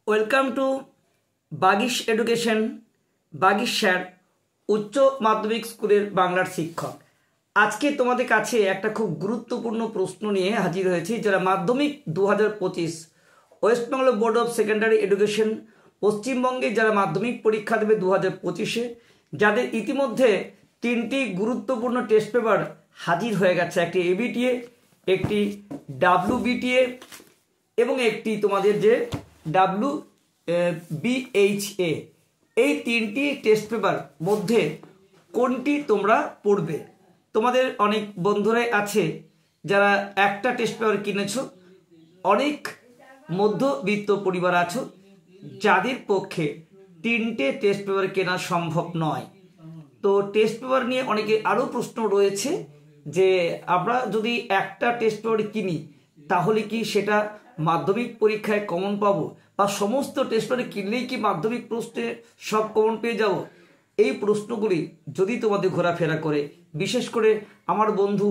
Welcome to Bagish education. Bagish sir উচ্চ মাধ্যমিক স্কুলের বাংলার শিক্ষক। আজকে তোমাদের কাছে একটা খুব গুরুত্বপূর্ণ প্রশ্ন নিয়ে হাজির হয়েছি। যারা মাধ্যমিক 2025 West Bengal board of secondary education পশ্চিমবঙ্গে যারা মাধ্যমিক পরীক্ষা দেবে 2025-এ, যাদের ইতিমধ্যে তিনটি গুরুত্বপূর্ণ টেস্ট পেপার হাজির হয়ে গেছে, একটি এবিটিএ, একটি ডাব্লিউবিটিএ এবং একটি তোমাদের যে WBHA। এই তিনটি টেস্ট পেপার মধ্যে কোনটি তোমরা পড়বে? তোমাদের অনেক বন্ধুরাই আছে যারা একটা টেস্ট পেপার কিনেছো, অনেক মধ্যবিত্ত পরিবার আছো যাদের পক্ষে তিনটে টেস্ট পেপার কেনা সম্ভব নয়। তো টেস্ট পেপার নিয়ে অনেকে আরও প্রশ্ন রয়েছে যে আমরা যদি একটা টেস্ট পেপার কিনি তাহলে কি সেটা মাধ্যমিক পরীক্ষায় কমন পাবো, বা সমস্ত টেস্ট পেপার কিনলেই কি মাধ্যমিক প্রশ্নে সব কমন পেয়ে যাব? এই প্রশ্নগুলি যদি তোমাদের ঘোরাফেরা করে, বিশেষ করে আমার বন্ধু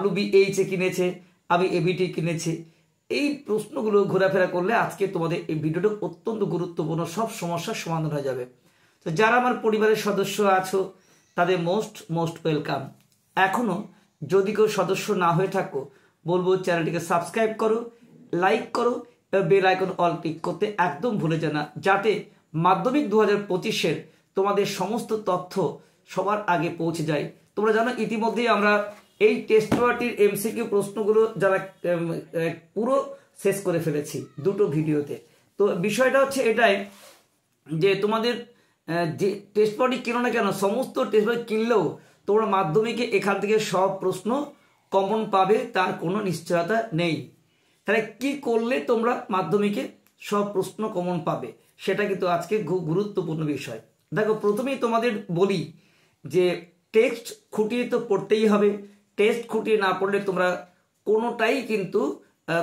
WBHA কিনেছে, আমি এবিটি কিনেছি, এই প্রশ্নগুলো ঘোরাফেরা করলে আজকে তোমাদের এই ভিডিওটা অত্যন্ত গুরুত্বপূর্ণ, সব সমস্যার সমাধান হয়ে যাবে। তো যারা আমার পরিবারের সদস্য আছো তাদের মোস্ট ওয়েলকাম। এখনও যদি কেউ সদস্য না হয়ে থাকো বলবো চ্যানেলটিকে সাবস্ক্রাইব করো, লাইক করো, বেল আইকন অল ক্লিক করতে একদম ভুলে যায় না, যাতে মাধ্যমিক 2025-এর তোমাদের সমস্ত তথ্য সবার আগে পৌঁছে যায়। তোমরা জানো ইতিমধ্যেই আমরা এই টেস্ট পেপারটির MCQ প্রশ্নগুলো যারা পুরো শেষ করে ফেলেছি দুটো ভিডিওতে। তো বিষয়টা হচ্ছে এটাই যে তোমাদের যে টেস্ট পেপারটি কিনো না কেন, সমস্ত টেস্ট পেপার কিনলেও তোমরা মাধ্যমিকে এখান থেকে সব প্রশ্ন কমন পাবে তার কোনো নিশ্চয়তা নেই। তাহলে কি করলে তোমরা মাধ্যমিকে সব প্রশ্ন কমন পাবে, সেটা কিন্তু আজকে খুব গুরুত্বপূর্ণ বিষয়। দেখো, প্রথমেই তোমাদের বলি যে টেক্সট খুঁটিয়ে তো পড়তেই হবে। টেক্সট খুঁটিয়ে না পড়লে তোমরা কোনোটাই কিন্তু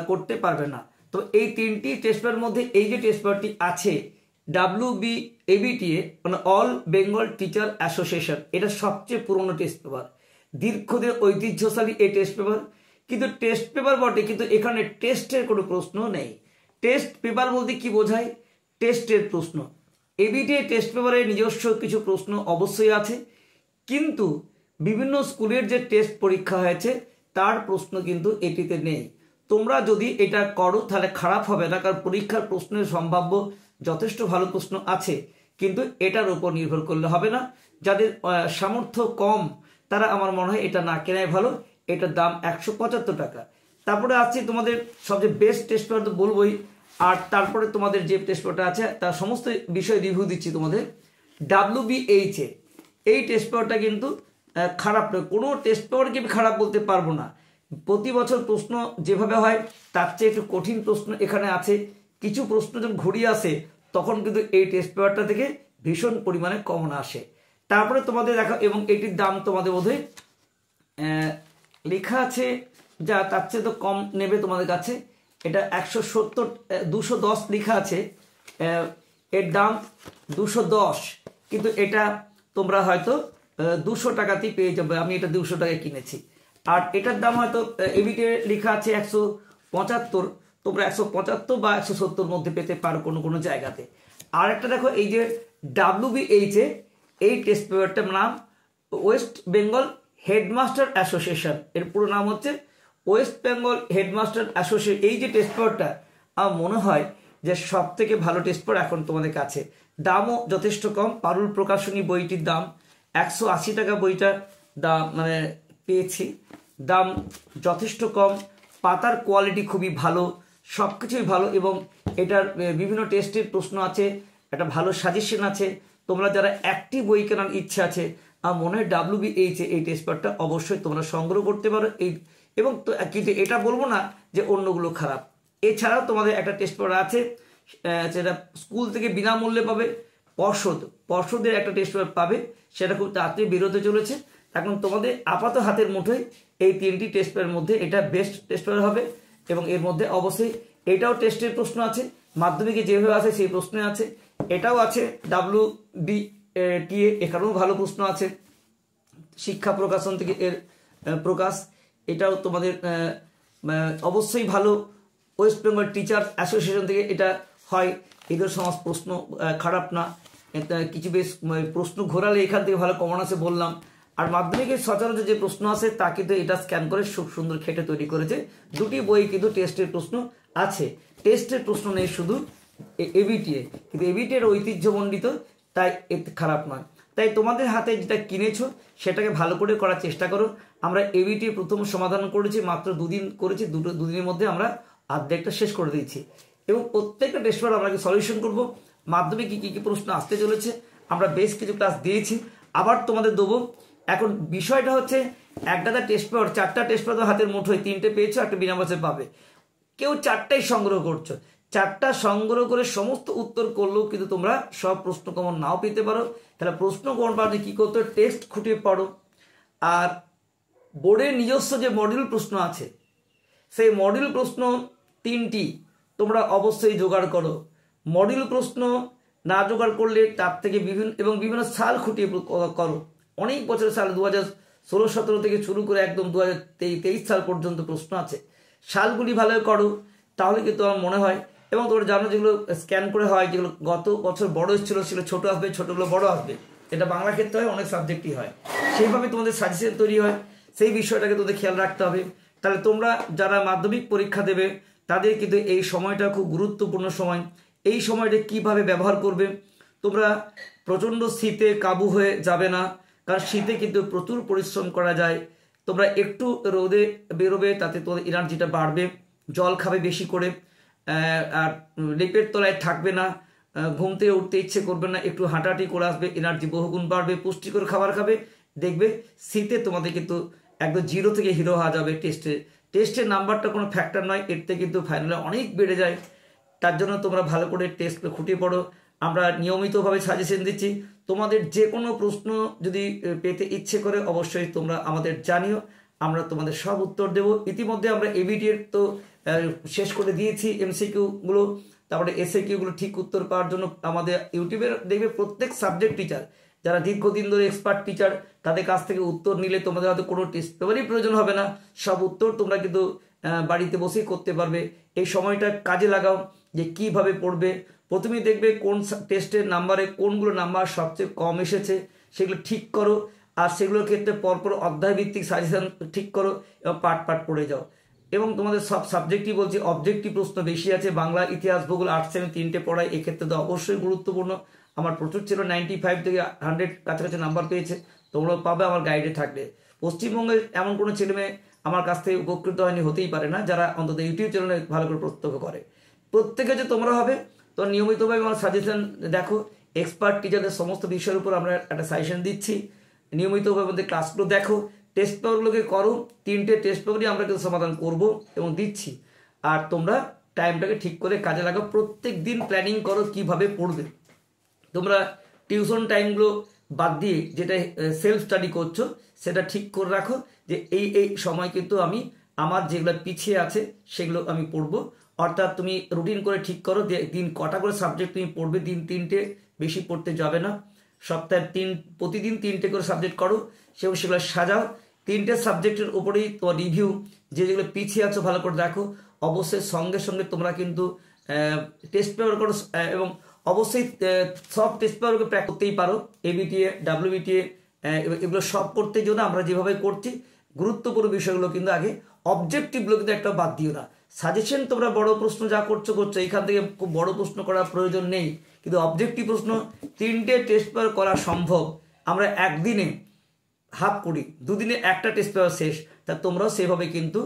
করতে পারবে না। তো এই তিনটি টেস্ট পেপারের মধ্যে এই যে টেস্ট পেপারটি আছে WBABTA, মানে অল বেঙ্গল টিচার অ্যাসোসিয়েশন, এটা সবচেয়ে পুরনো টেস্ট পেপার, দীর্ঘদিন ঐতিহ্যশালী এই টেস্ট পেপার। কিন্তু টেস্ট পেপার বটে, কিন্তু এখানে টেস্টের কোনো প্রশ্ন নেই। টেস্ট পেপার বলতে কি বোঝায়? টেস্টের প্রশ্ন। এবিটিএ টেস্ট পেপারে নিজস্ব কিছু প্রশ্ন অবশ্যই আছে, কিন্তু বিভিন্ন স্কুলের যে টেস্ট পরীক্ষা হয়েছে তার প্রশ্ন কিন্তু এটিতে নেই। তোমরা যদি এটা করো তাহলে খারাপ হবে না, কারণ পরীক্ষার প্রশ্নের সম্ভাব্য যথেষ্ট ভালো প্রশ্ন আছে, কিন্তু এটার উপর নির্ভর করলে হবে না। যাদের সামর্থ্য কম তারা আমার মনে হয় এটা না কেনাই ভালো। এটার দাম 175 টাকা। তারপরে আসছি তোমাদের সবচেয়ে বেস্ট টেস্ট পেপার তো বলবোই, আর তারপরে তোমাদের যে টেস্ট পেপারটা আছে তার সমস্ত বিষয় রিভিউ দিচ্ছি তোমাদের। WBHA এই টেস্ট পেপারটা কিন্তু খারাপ নয়, কোনো টেস্ট পেপারকে আমি খারাপ বলতে পারবো না। প্রতি বছর প্রশ্ন যেভাবে হয় তার চেয়ে একটু কঠিন প্রশ্ন এখানে আছে। কিছু প্রশ্ন যখন ঘুরিয়ে আসে তখন কিন্তু এই টেস্ট পেপারটা থেকে ভীষণ পরিমাণে কমন আসে। তারপরে তোমাদের দেখা, এবং এটির দাম তোমাদের বোধহয় লেখা আছে যা তার চেয়ে তো কম নেবে তোমাদের কাছে। এটা 210 লেখা আছে, এর দাম 210, কিন্তু এটা তোমরা হয়তো 200 টাকাতেই পেয়ে যাবে। আমি এটা 200 টাকায় কিনেছি। আর এটার দাম হয়তো এবিটে লেখা আছে 175, তোমরা 175 বা 170 মধ্যে পেতে পারো কোনো কোনো জায়গাতে। আর একটা দেখো, এই যে WBHA এই টেস্ট পেপারটার নাম ওয়েস্ট বেঙ্গল হেডমাস্টার অ্যাসোসিয়েশন, এর পুরো নাম হচ্ছে ওয়েস্ট বেঙ্গল হেডমাস্টার অ্যাসোসিয়েশন। এই যে টেস্ট পেপারটা আমার মনে হয় যে সব থেকে ভালো টেস্ট পেপার এখন তোমাদের কাছে। দামও যথেষ্ট কম। পারুল প্রকাশনী বইটির দাম 180 টাকা, বইটার দাম মানে পেয়েছি, দাম যথেষ্ট কম। পাতার কোয়ালিটি খুবই ভালো, সব কিছুই ভালো, এবং এটার বিভিন্ন টেস্টের প্রশ্ন আছে, একটা ভালো সাজেশন আছে। তোমরা যারা একটি বই কেনার ইচ্ছা আছে, আমার মনে হয় WBHA এই টেস্ট পেপারটা অবশ্যই তোমরা সংগ্রহ করতে পারো। এই এবং কিন্তু এটা বলবো না যে অন্যগুলো খারাপ। এছাড়াও তোমাদের একটা টেস্ট পেপার আছে, সেটা স্কুল থেকে বিনামূল্যে পাবে, পর্ষদের একটা টেস্ট পেপার পাবে, সেটা খুব তাড়াতাড়ি বেরোতে চলেছে। এখন তোমাদের আপাত হাতের মুঠোয় এই তিনটি টেস্ট পেপারের মধ্যে এটা বেস্ট টেস্ট পেপার হবে, এবং এর মধ্যে অবশ্যই এটাও টেস্টের প্রশ্ন আছে, মাধ্যমিকে যেভাবে আছে সেই প্রশ্নে আছে। এটাও আছে WBTA, এখানেও ভালো প্রশ্ন আছে, শিক্ষা প্রকাশন থেকে এর প্রকাশ। এটাও তোমাদের অবশ্যই ভালো। ওয়েস্ট বেঙ্গল টিচার অ্যাসোসিয়েশন থেকে এটা হয় এদের সমাজ প্রশ্ন খারাপ না, কিছু বেশ প্রশ্ন ঘোরালে এখান থেকে ভালো কমন আছে বললাম। আর মাধ্যমিকের সচরাচর যে প্রশ্ন আছে তা কিন্তু এটা স্ক্যান করে খুব সুন্দর খেটে তৈরি করেছে। দুটি বই কিন্তু টেস্টের প্রশ্ন আছে, টেস্টের প্রশ্ন নেই শুধু এবিটিএ, কিন্তু এবিটিএর ঐতিহ্যমণ্ডিত, তাই এতে খারাপ নয়। তাই তোমাদের হাতে যেটা কিনেছো সেটাকে ভালো করে করার চেষ্টা করো। আমরা এবিটিএ প্রথম সমাধান করেছি, মাত্র 2 দিন করেছি, দুদিনের মধ্যে আমরা অর্ধেকটা শেষ করে দিয়েছি এবং প্রত্যেকটা টেস্ট পেপার আমরা সলিউশন করব। মাধ্যমিক কী কী প্রশ্ন আসতে চলেছে আমরা বেশ কিছু ক্লাস দিয়েছি, আবার তোমাদের দেবো। এখন বিষয়টা হচ্ছে একটা টেস্ট পেপার, 4টা টেস্ট পেপার হাতের মুঠোয়, 3টে পেয়েছো, একটা বিনা পয়সায় পাবে। কেউ 4টাই সংগ্রহ করছো, 4টা সংগ্রহ করে সমস্ত উত্তর করলেও কিন্তু তোমরা সব প্রশ্ন কমন নাও পেতে পারো। তাহলে প্রশ্ন কমন পাওয়ার কী করতে হবে, টেস্ট খুঁটিয়ে পড়ো। আর বোর্ডের নিজস্ব যে মডেল প্রশ্ন আছে সেই মডেল প্রশ্ন 3টি তোমরা অবশ্যই জোগাড় করো। মডেল প্রশ্ন না জোগাড় করলে তার থেকে বিভিন্ন সাল খুঁটিয়ে করো। অনেক বছরের সাল 2016-17 থেকে শুরু করে একদম 2023 সাল পর্যন্ত প্রশ্ন আছে, সালগুলি ভালো করো, তাহলে কিন্তু আমার মনে হয়। এবং তোমরা জানো যেগুলো স্ক্যান করে হয়, যেগুলো গত বছর বড় এসেছিলো সেগুলো ছোটো আসবে, ছোটোগুলো বড় আসবে, এটা বাংলা ক্ষেত্রে হয়, অনেক সাবজেক্টই হয়, সেইভাবে তোমাদের সাজেশন তৈরি হয়। সেই বিষয়টাকে তোদের খেয়াল রাখতে হবে। তাহলে তোমরা যারা মাধ্যমিক পরীক্ষা দেবে তাদের কিন্তু এই সময়টা খুব গুরুত্বপূর্ণ সময়। এই সময়টা কিভাবে ব্যবহার করবে, তোমরা প্রচণ্ড শীতে কাবু হয়ে যাবে না, কারণ শীতে কিন্তু প্রচুর পরিশ্রম করা যায়। তোমরা একটু রোদে বেরোবে, তাতে তোমাদের এনার্জিটা বাড়বে, জল খাবে বেশি করে, আর লেপের তলায় থাকবে না, ঘুম থেকে উঠতে ইচ্ছে করবে না, একটু হাঁটাহাঁটি করে আসবে, এনার্জি বহুগুণ বাড়বে, পুষ্টিকর খাবার খাবে, দেখবে শীতে তোমাদের কিন্তু একদম 0 থেকে হিরো হওয়া যাবে। টেস্টের নাম্বারটা কোনো ফ্যাক্টর নয়, এর থেকে কিন্তু ফাইনালে অনেক বেড়ে যায়। তার জন্য তোমরা ভালো করে টেস্ট খুঁটিয়ে পড়ো। আমরা নিয়মিতভাবে সাজেশন দিচ্ছি, তোমাদের যে কোনো প্রশ্ন যদি পেতে ইচ্ছে করে অবশ্যই তোমরা আমাদের জানিও, আমরা তোমাদের সব উত্তর দেব। ইতিমধ্যে আমরা এবিটিএর তো শেষ করে দিয়েছি এমসিকিউগুলো, তারপরে এসএকিউগুলো ঠিক উত্তর পাওয়ার জন্য আমাদের ইউটিউবের দেখবে প্রত্যেক সাবজেক্ট টিচার যারা দীর্ঘদিন ধরে এক্সপার্ট টিচার, তাদের কাছ থেকে উত্তর নিলে তোমাদের হয়তো কোনো টেস্ট পেপারই প্রয়োজন হবে না, সব উত্তর তোমরা কিন্তু বাড়িতে বসেই করতে পারবে। এই সময়টা কাজে লাগাও যে কিভাবে পড়বে। প্রথমেই দেখবে কোন টেস্টের নাম্বারে কোনগুলো নাম্বার সবচেয়ে কম এসেছে সেগুলো ঠিক করো, আর সেগুলোর ক্ষেত্রে পরপর অধ্যায়ভিত্তিক সাজেশন ঠিক করো এবং পাঠ পড়ে যাও। এবং তোমাদের সব সাবজেক্টই বলছি, অবজেক্টিভ প্রশ্ন বেশি আছে, বাংলা, ইতিহাস, ভূগোল, আর্টস, আমি 3টে পড়াই, এক্ষেত্রে তো অবশ্যই গুরুত্বপূর্ণ। আমার প্রচুর ছিল 95 থেকে 100 কাছাকাছি নাম্বার পেয়েছে, তোমরাও পাবে আমার গাইডে থাকলে। পশ্চিমবঙ্গের এমন কোনো ছেলেমেয়ে আমার কাছ থেকে উপকৃত হয়নি, হতেই পারে না, যারা অন্তত ইউটিউব চ্যানেলে ভালো করে প্রত্যক্ষ করে। প্রত্যেকে যে তোমরা হবে, তো নিয়মিতভাবে আমার সাজেশন দেখো, এক্সপার্ট টিচারদের সমস্ত বিষয়ের উপর আমরা একটা সাজেশন দিচ্ছি, নিয়মিতভাবে আমাদের ক্লাসগুলো দেখো, টেস্ট পেপারগুলোকে করো, 3টে টেস্ট পেপারই আমরা কিন্তু সমাধান করব এবং দিচ্ছি। আর তোমরা টাইমটাকে ঠিক করে কাজে লাগাও, প্রত্যেক দিন প্ল্যানিং করো কিভাবে পড়বে। তোমরা টিউশন টাইমগুলো বাদ দিয়ে যেটা সেলফ স্টাডি করছো সেটা ঠিক করে রাখো, যে এই সময় কিন্তু আমি আমার যেগুলো পিছিয়ে আছে সেগুলো আমি পড়বো। অর্থাৎ তুমি রুটিন করে ঠিক করো যে দিন কটা করে সাবজেক্ট তুমি পড়বে, দিন 3টে, বেশি পড়তে যাবে না। সপ্তাহে প্রতিদিন 3টে করে সাবজেক্ট করো, সেগুলো সাজাও। 3টে সাবজেক্টের উপরেই তোমার রিভিউ, যেগুলো পিছিয়ে আছো ভালো করে দেখো। অবশ্যই সঙ্গে সঙ্গে তোমরা কিন্তু টেস্ট পেপার করো, এবং অবশ্যই সব টেস্ট পেপারকে প্র্যাকটিস করতেই পারো। এবিটিএ, ডাব্লিউবিটিএ, এগুলো সব করতে জন্য আমরা যেভাবে করছি, গুরুত্বপূর্ণ বিষয়গুলো কিন্তু আগে, অবজেক্টিভগুলো কিন্তু একটা বাদ দিও না। সাজেশন তোমরা বড় প্রশ্ন যা করছো, এখান থেকে খুব বড় প্রশ্ন করার প্রয়োজন নেই, কিন্তু অবজেক্টিভ প্রশ্ন 3টে টেস্ট পেপার করা সম্ভব। আমরা একদিনে হাফ করি, 2 দিনে একটা টেস্ট পেপার শেষ, তা তোমরাও সেভাবে কিন্তু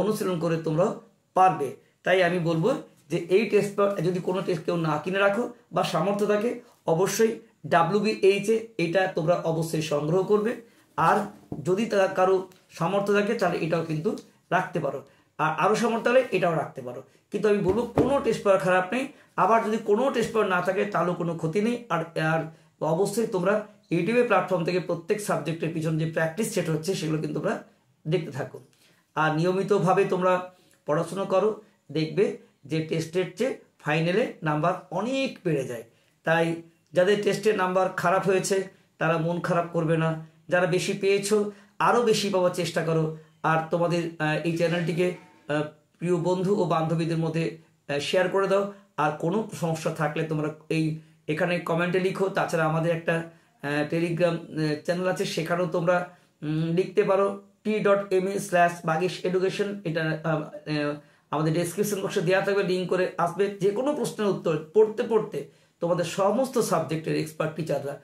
অনুশীলন করে তোমরাও পারবে। তাই আমি বলবো যে এই টেস্ট পেপার যদি কোনো টেস্ট কেউ না কিনে রাখো বা সামর্থ্য থাকে, অবশ্যই WBH এটা তোমরা অবশ্যই সংগ্রহ করবে। আর যদি কারো সামর্থ্য থাকে তাহলে এটাও কিন্তু রাখতে পারো, আর আরও সামর্থ্য হলে এটাও রাখতে পারো। কিন্তু আমি বলবো কোনো টেস্ট পেপার খারাপ নেই, আবার যদি কোনো টেস্ট পেপার না থাকে তাহলেও কোনো ক্ষতি নেই। আর অবশ্যই তোমরা ইউটিউবের প্ল্যাটফর্ম থেকে প্রত্যেক সাবজেক্টের পিছনে যে প্র্যাকটিস সেট হচ্ছে সেগুলো কিন্তু তোমরা দেখতে থাকো, আর নিয়মিতভাবে তোমরা পড়াশোনা করো, দেখবে যে টেস্টের চেয়ে ফাইনালে নাম্বার অনেক বেড়ে যায়। তাই যাদের টেস্টের নাম্বার খারাপ হয়েছে তারা মন খারাপ করবে না, যারা বেশি পেয়েছো আরও বেশি পাওয়ার চেষ্টা করো। আর তোমাদের এই চ্যানেলটিকে প্রিয় বন্ধু ও বান্ধবীদের মধ্যে শেয়ার করে দাও। আর কোনো সমস্যা থাকলে তোমরা এখানে কমেন্টে লিখো। তাছাড়া আমাদের একটা টেলিগ্রাম চ্যানেল আছে, সেখানেও তোমরা লিখতে পারো t.me/বাগিশ এডুকেশন। এটা আমাদের ডেসক্রিপশন বক্সে দেওয়া থাকবে, লিঙ্ক করে আসবে। যে কোনো প্রশ্নের উত্তর পড়তে পড়তে তোমাদের সমস্ত সাবজেক্টের এক্সপার্ট টিচাররা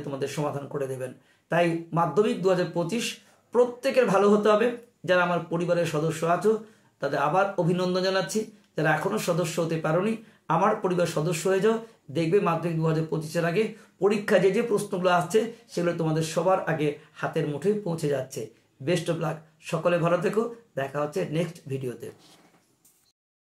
তোমাদের সমাধান করে দেবেন। তাই মাধ্যমিক 2025 প্রত্যেকের ভালো হতে হবে। যারা আমার পরিবারের সদস্য আছো তাদের আবার অভিনন্দন জানাচ্ছি। যারা এখনো সদস্য হতে পারোনি, আমার পরিবার সদস্য হয়ে যাও। দেখবে মাধ্যমিক 2025-এর আগে পরীক্ষা যে প্রশ্নগুলো আসছে সেগুলো তোমাদের সবার আগে হাতের মুঠোয় পৌঁছে যাচ্ছে। বেস্ট অফ লাক, সকলে ভালো থেকো। দেখা হচ্ছে নেক্সট ভিডিওতে।